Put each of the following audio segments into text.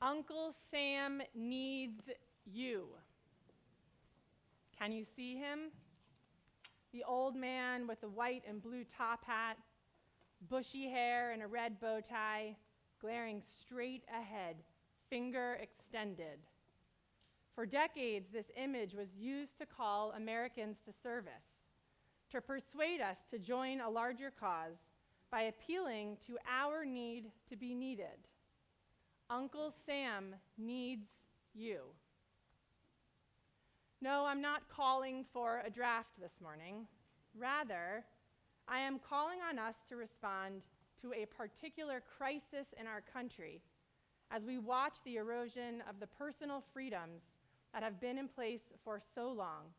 Uncle Sam needs you. Can you see him? The old man with the white and blue top hat, bushy hair and a red bow tie, glaring straight ahead, finger extended. For decades, this image was used to call Americans to service, to persuade us to join a larger cause by appealing to our need to be needed. Uncle Sam needs you. No, I'm not calling for a draft this morning. Rather, I am calling on us to respond to a particular crisis in our country as we watch the erosion of the personal freedoms that have been in place for so long,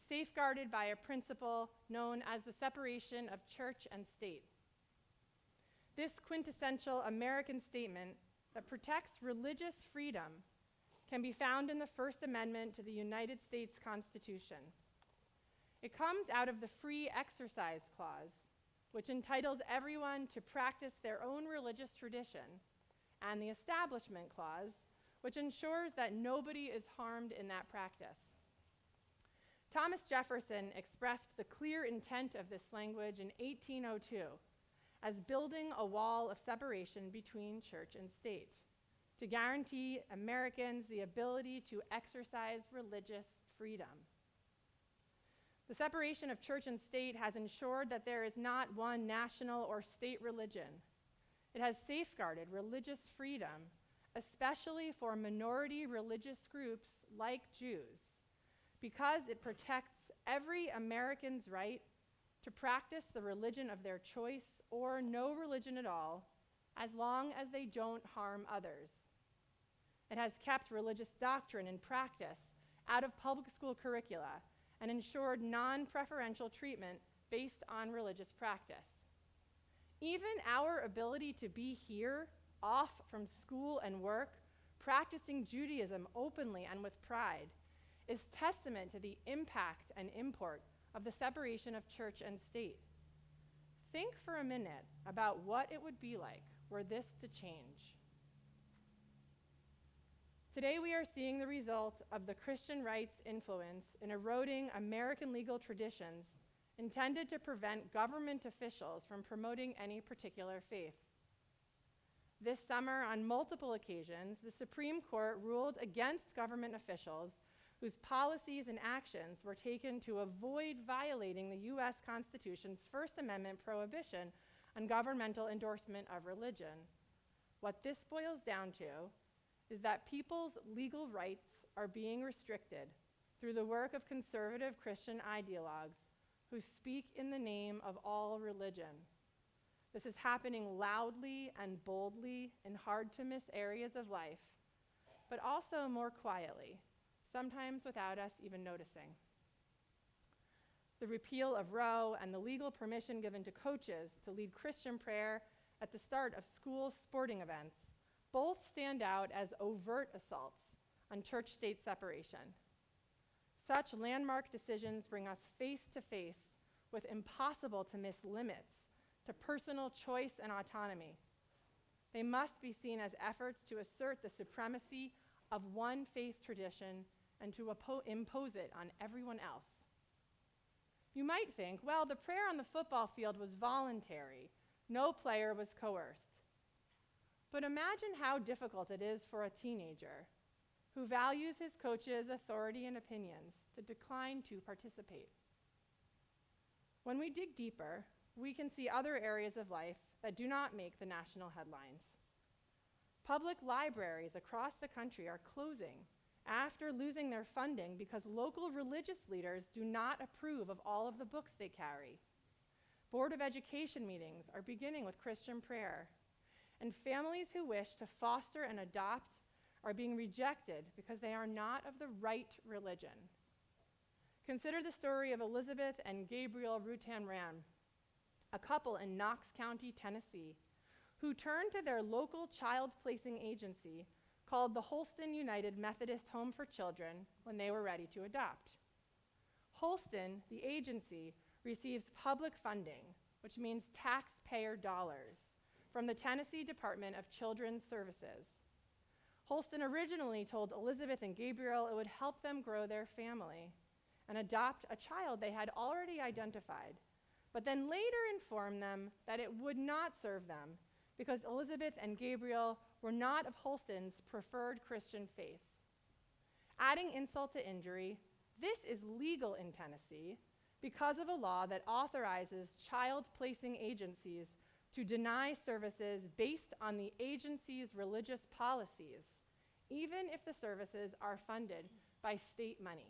safeguarded by a principle known as the separation of church and state. This quintessential American statement that protects religious freedom can be found in the First Amendment to the United States Constitution. It comes out of the Free Exercise Clause, which entitles everyone to practice their own religious tradition, and the Establishment Clause, which ensures that nobody is harmed in that practice. Thomas Jefferson expressed the clear intent of this language in 1802 as building a wall of separation between church and state to guarantee Americans the ability to exercise religious freedom. The separation of church and state has ensured that there is not one national or state religion. It has safeguarded religious freedom, especially for minority religious groups like Jews, because it protects every American's right to practice the religion of their choice or no religion at all, as long as they don't harm others. It has kept religious doctrine and practice out of public school curricula and ensured non-preferential treatment based on religious practice. Even our ability to be here, off from school and work, practicing Judaism openly and with pride, is testament to the impact and import of the separation of church and state. Think for a minute about what it would be like were this to change. Today we are seeing the result of the Christian right's influence in eroding American legal traditions intended to prevent government officials from promoting any particular faith. This summer, on multiple occasions, the Supreme Court ruled against government officials whose policies and actions were taken to avoid violating the U.S. Constitution's First Amendment prohibition on governmental endorsement of religion. What this boils down to is that people's legal rights are being restricted through the work of conservative Christian ideologues who speak in the name of all religion. This is happening loudly and boldly in hard-to-miss areas of life, but also more quietly, sometimes without us even noticing. The repeal of Roe and the legal permission given to coaches to lead Christian prayer at the start of school sporting events both stand out as overt assaults on church-state separation. Such landmark decisions bring us face to face with impossible-to-miss limits to personal choice and autonomy. They must be seen as efforts to assert the supremacy of one faith tradition and to impose it on everyone else. You might think, well, the prayer on the football field was voluntary. No player was coerced. But imagine how difficult it is for a teenager who values his coach's authority and opinions to decline to participate. When we dig deeper, we can see other areas of life that do not make the national headlines. Public libraries across the country are closing after losing their funding because local religious leaders do not approve of all of the books they carry. Board of Education meetings are beginning with Christian prayer, and families who wish to foster and adopt are being rejected because they are not of the right religion. Consider the story of Elizabeth and Gabriel Rutan-Ram, a couple in Knox County, Tennessee, who turned to their local child placing agency called the Holston United Methodist Home for Children when they were ready to adopt. Holston, the agency, receives public funding, which means taxpayer dollars, from the Tennessee Department of Children's Services. Holston originally told Elizabeth and Gabriel it would help them grow their family and adopt a child they had already identified, but then later informed them that it would not serve them because Elizabeth and Gabriel were not of Holston's preferred Christian faith. Adding insult to injury, this is legal in Tennessee because of a law that authorizes child-placing agencies to deny services based on the agency's religious policies, even if the services are funded by state money.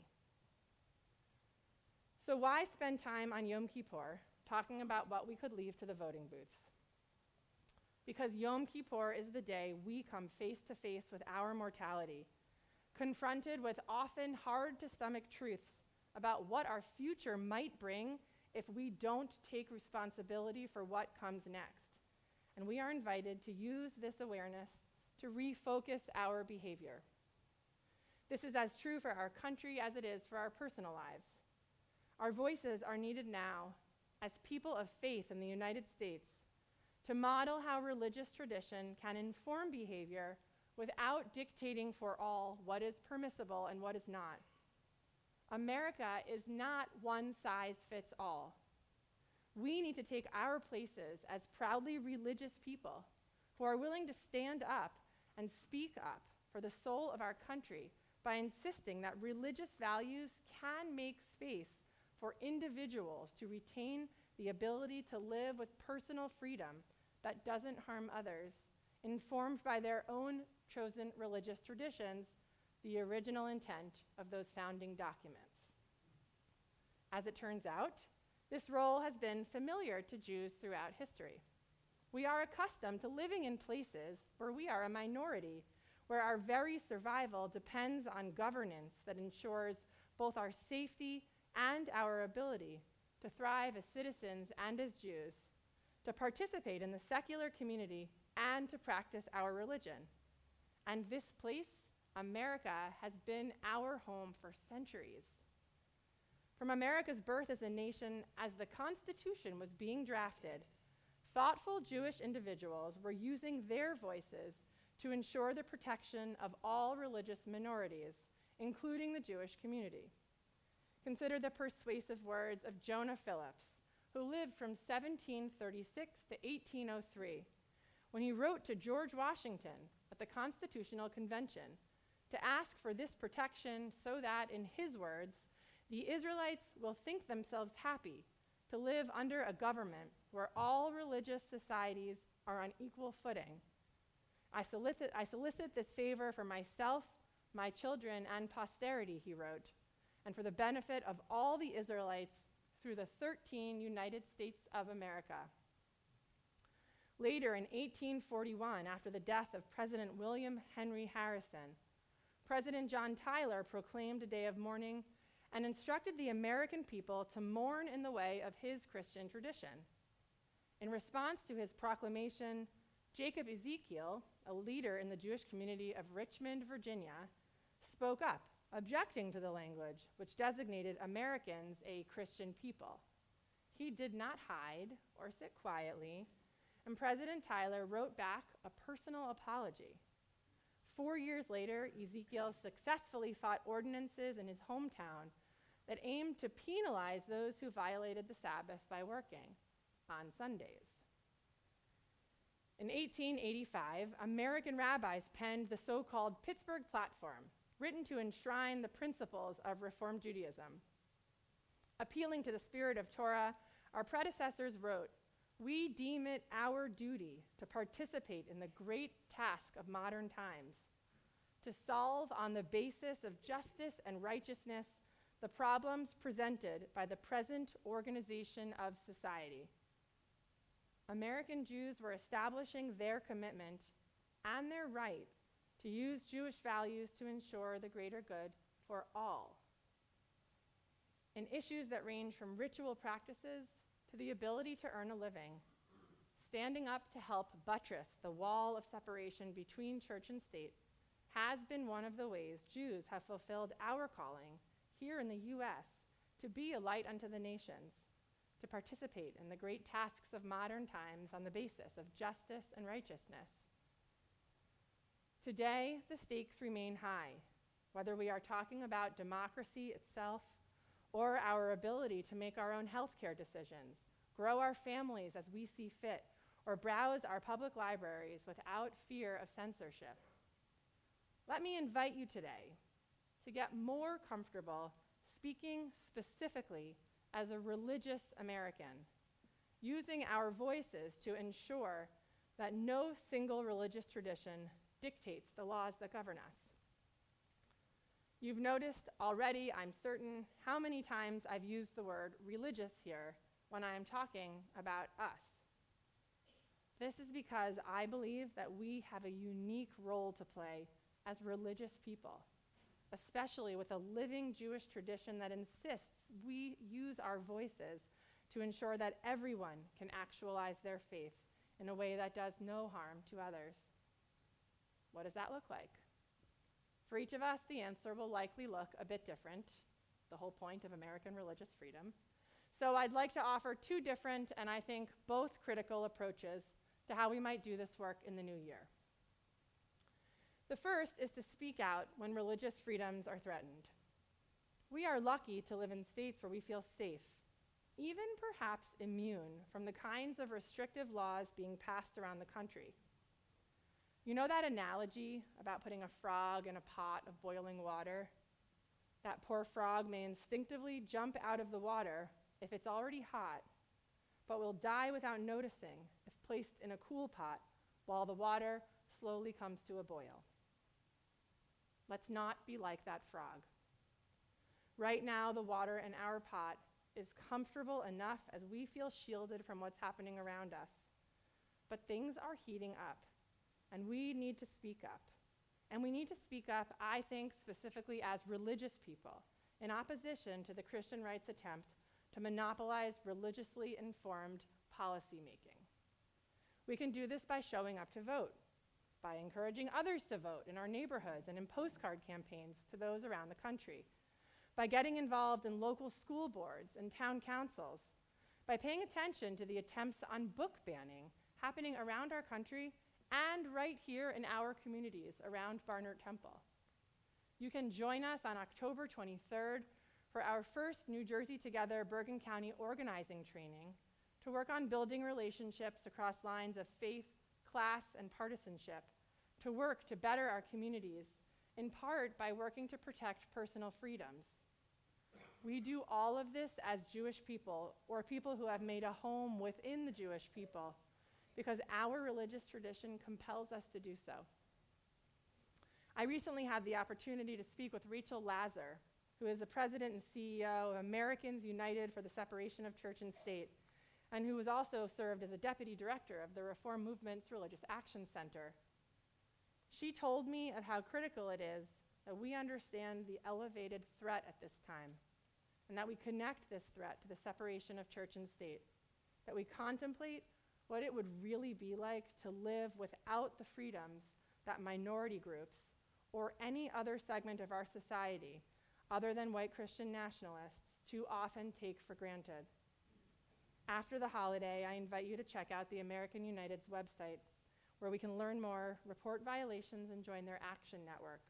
So why spend time on Yom Kippur talking about what we could leave to the voting booths? Because Yom Kippur is the day we come face to face with our mortality, confronted with often hard-to-stomach truths about what our future might bring if we don't take responsibility for what comes next. And we are invited to use this awareness to refocus our behavior. This is as true for our country as it is for our personal lives. Our voices are needed now as people of faith in the United States to model how religious tradition can inform behavior without dictating for all what is permissible and what is not. America is not one size fits all. We need to take our places as proudly religious people who are willing to stand up and speak up for the soul of our country by insisting that religious values can make space for individuals to retain the ability to live with personal freedom that doesn't harm others, informed by their own chosen religious traditions, the original intent of those founding documents. As it turns out, this role has been familiar to Jews throughout history. We are accustomed to living in places where we are a minority, where our very survival depends on governance that ensures both our safety and our ability to thrive as citizens and as Jews, to participate in the secular community and to practice our religion. And this place, America, has been our home for centuries. From America's birth as a nation, as the Constitution was being drafted, thoughtful Jewish individuals were using their voices to ensure the protection of all religious minorities, including the Jewish community. Consider the persuasive words of Jonah Phillips, who lived from 1736 to 1803, when he wrote to George Washington at the Constitutional Convention to ask for this protection so that, in his words, the Israelites will think themselves happy to live under a government where all religious societies are on equal footing. I solicit this favor for myself, my children, and posterity, he wrote, and for the benefit of all the Israelites through the 13 United States of America. Later, in 1841, after the death of President William Henry Harrison, President John Tyler proclaimed a day of mourning and instructed the American people to mourn in the way of his Christian tradition. In response to his proclamation, Jacob Ezekiel, a leader in the Jewish community of Richmond, Virginia, spoke up, objecting to the language which designated Americans a Christian people. He did not hide or sit quietly, and President Tyler wrote back a personal apology. 4 years later, Ezekiel successfully fought ordinances in his hometown that aimed to penalize those who violated the Sabbath by working on Sundays. In 1885, American rabbis penned the so-called Pittsburgh Platform, written to enshrine the principles of Reform Judaism. Appealing to the spirit of Torah, our predecessors wrote, "We deem it our duty to participate in the great task of modern times, to solve on the basis of justice and righteousness the problems presented by the present organization of society." American Jews were establishing their commitment and their right to use Jewish values to ensure the greater good for all. In issues that range from ritual practices to the ability to earn a living, standing up to help buttress the wall of separation between church and state has been one of the ways Jews have fulfilled our calling here in the U.S. to be a light unto the nations, to participate in the great tasks of modern times on the basis of justice and righteousness. Today, the stakes remain high, whether we are talking about democracy itself or our ability to make our own healthcare decisions, grow our families as we see fit, or browse our public libraries without fear of censorship. Let me invite you today to get more comfortable speaking specifically as a religious American, using our voices to ensure that no single religious tradition dictates the laws that govern us. You've noticed already, I'm certain, how many times I've used the word religious here when I am talking about us. This is because I believe that we have a unique role to play as religious people, especially with a living Jewish tradition that insists we use our voices to ensure that everyone can actualize their faith in a way that does no harm to others. What does that look like? For each of us, the answer will likely look a bit different, the whole point of American religious freedom. So I'd like to offer two different, and I think both critical approaches to how we might do this work in the new year. The first is to speak out when religious freedoms are threatened. We are lucky to live in states where we feel safe, even perhaps immune from the kinds of restrictive laws being passed around the country. You know that analogy about putting a frog in a pot of boiling water? That poor frog may instinctively jump out of the water if it's already hot, but will die without noticing if placed in a cool pot while the water slowly comes to a boil. Let's not be like that frog. Right now, the water in our pot is comfortable enough as we feel shielded from what's happening around us. But things are heating up, and we need to speak up. And we need to speak up, I think, specifically as religious people, in opposition to the Christian right's attempt to monopolize religiously informed policymaking. We can do this by showing up to vote, by encouraging others to vote in our neighborhoods and in postcard campaigns to those around the country, by getting involved in local school boards and town councils, by paying attention to the attempts on book banning happening around our country and right here in our communities around Barnert Temple. You can join us on October 23rd for our first New Jersey Together Bergen County organizing training to work on building relationships across lines of faith, class, and partisanship, to work to better our communities, in part by working to protect personal freedoms. We do all of this as Jewish people, or people who have made a home within the Jewish people, because our religious tradition compels us to do so. I recently had the opportunity to speak with Rachel Lazar, who is the president and CEO of Americans United for the Separation of Church and State, and who has also served as a deputy director of the Reform Movement's Religious Action Center. She told me of how critical it is that we understand the elevated threat at this time, and that we connect this threat to the separation of church and state, that we contemplate what it would really be like to live without the freedoms that minority groups or any other segment of our society, other than white Christian nationalists, too often take for granted. After the holiday, I invite you to check out the American United's website, where we can learn more, report violations, and join their action network.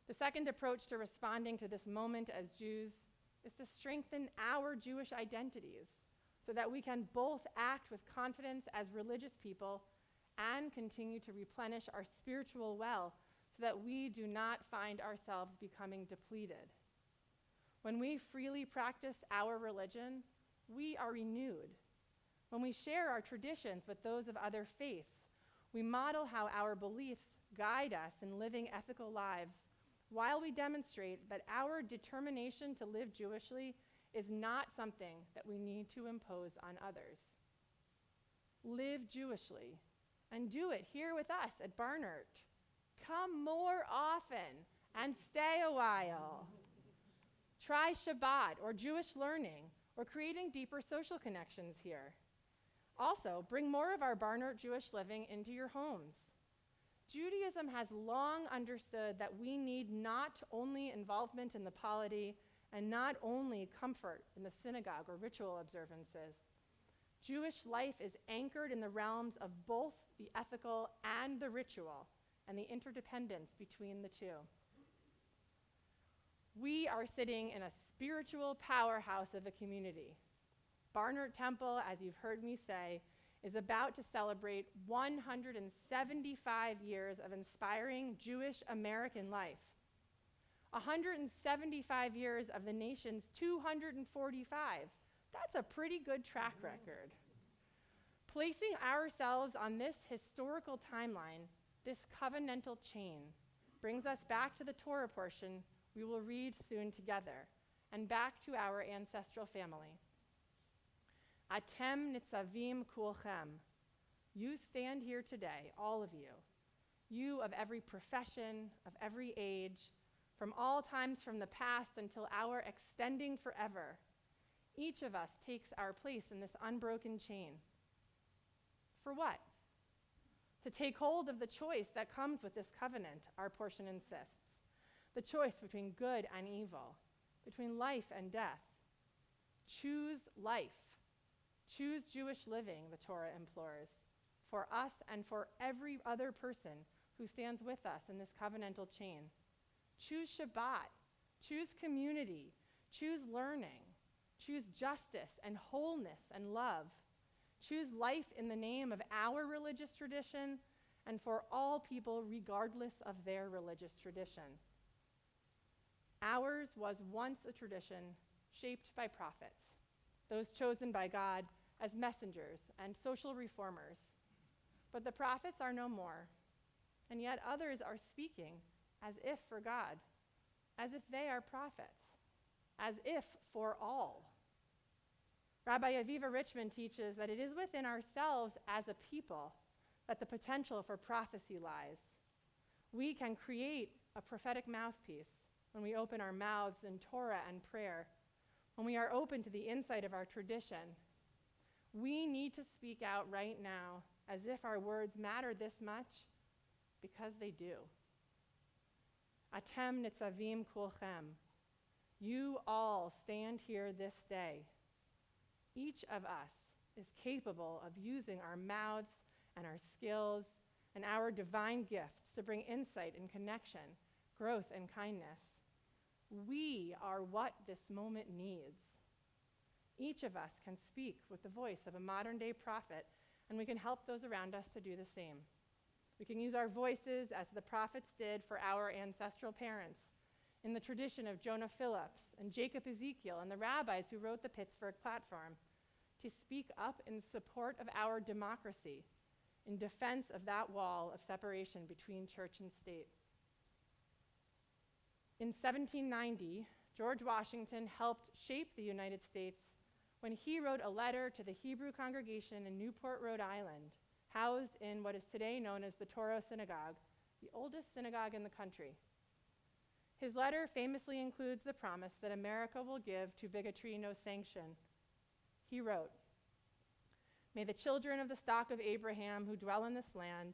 The second approach to responding to this moment as Jews is to strengthen our Jewish identities so that we can both act with confidence as religious people and continue to replenish our spiritual well so that we do not find ourselves becoming depleted. When we freely practice our religion, we are renewed. When we share our traditions with those of other faiths, we model how our beliefs guide us in living ethical lives, while we demonstrate that our determination to live Jewishly is not something that we need to impose on others. Live Jewishly, and do it here with us at Barnert. Come more often and stay a while. Try Shabbat or Jewish learning or creating deeper social connections here. Also, bring more of our Barnert Jewish living into your homes. Judaism has long understood that we need not only involvement in the polity and not only comfort in the synagogue or ritual observances. Jewish life is anchored in the realms of both the ethical and the ritual, and the interdependence between the two. We are sitting in a spiritual powerhouse of a community. Barnert Temple, as you've heard me say, is about to celebrate 175 years of inspiring Jewish American life. 175 years of the nation's 245. That's a pretty good track record. Placing ourselves on this historical timeline, this covenantal chain, brings us back to the Torah portion we will read soon together, and back to our ancestral family. Atem nitzavim kulchem. You stand here today, all of you. You of every profession, of every age, from all times from the past until our extending forever. Each of us takes our place in this unbroken chain. For what? To take hold of the choice that comes with this covenant, our portion insists. The choice between good and evil, between life and death. Choose life. Choose Jewish living, the Torah implores, for us and for every other person who stands with us in this covenantal chain. Choose Shabbat. Choose community. Choose learning. Choose justice and wholeness and love. Choose life in the name of our religious tradition and for all people regardless of their religious tradition. Ours was once a tradition shaped by prophets, those chosen by God as messengers and social reformers. But the prophets are no more, and yet others are speaking as if for God, as if they are prophets, as if for all. Rabbi Aviva Richmond teaches that it is within ourselves as a people that the potential for prophecy lies. We can create a prophetic mouthpiece when we open our mouths in Torah and prayer, when we are open to the insight of our tradition. We need to speak out right now as if our words matter this much, because they do. Atem nitzavim kulchem. You all stand here this day. Each of us is capable of using our mouths and our skills and our divine gifts to bring insight and connection, growth and kindness. We are what this moment needs. Each of us can speak with the voice of a modern-day prophet, and we can help those around us to do the same. We can use our voices as the prophets did for our ancestral parents, in the tradition of Jonah Phillips and Jacob Ezekiel and the rabbis who wrote the Pittsburgh Platform, to speak up in support of our democracy, in defense of that wall of separation between church and state. In 1790, George Washington helped shape the United States when he wrote a letter to the Hebrew congregation in Newport, Rhode Island, housed in what is today known as the Toro Synagogue, the oldest synagogue in the country. His letter famously includes the promise that America will give to bigotry no sanction. He wrote, "May the children of the stock of Abraham who dwell in this land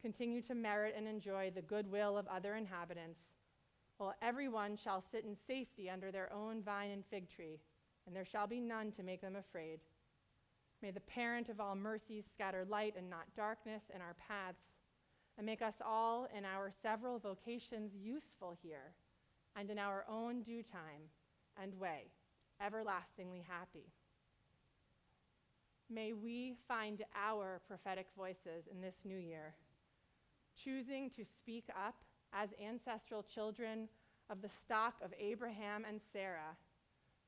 continue to merit and enjoy the goodwill of other inhabitants, while everyone shall sit in safety under their own vine and fig tree, and there shall be none to make them afraid. May the parent of all mercies scatter light and not darkness in our paths, and make us all in our several vocations useful here, and in our own due time and way, everlastingly happy." May we find our prophetic voices in this new year, choosing to speak up as ancestral children of the stock of Abraham and Sarah,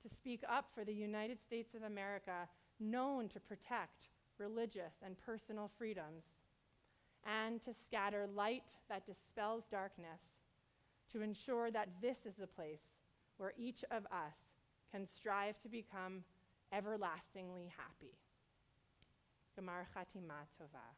to speak up for the United States of America, known to protect religious and personal freedoms, and to scatter light that dispels darkness, to ensure that this is the place where each of us can strive to become everlastingly happy. Gemar Chatima Tova.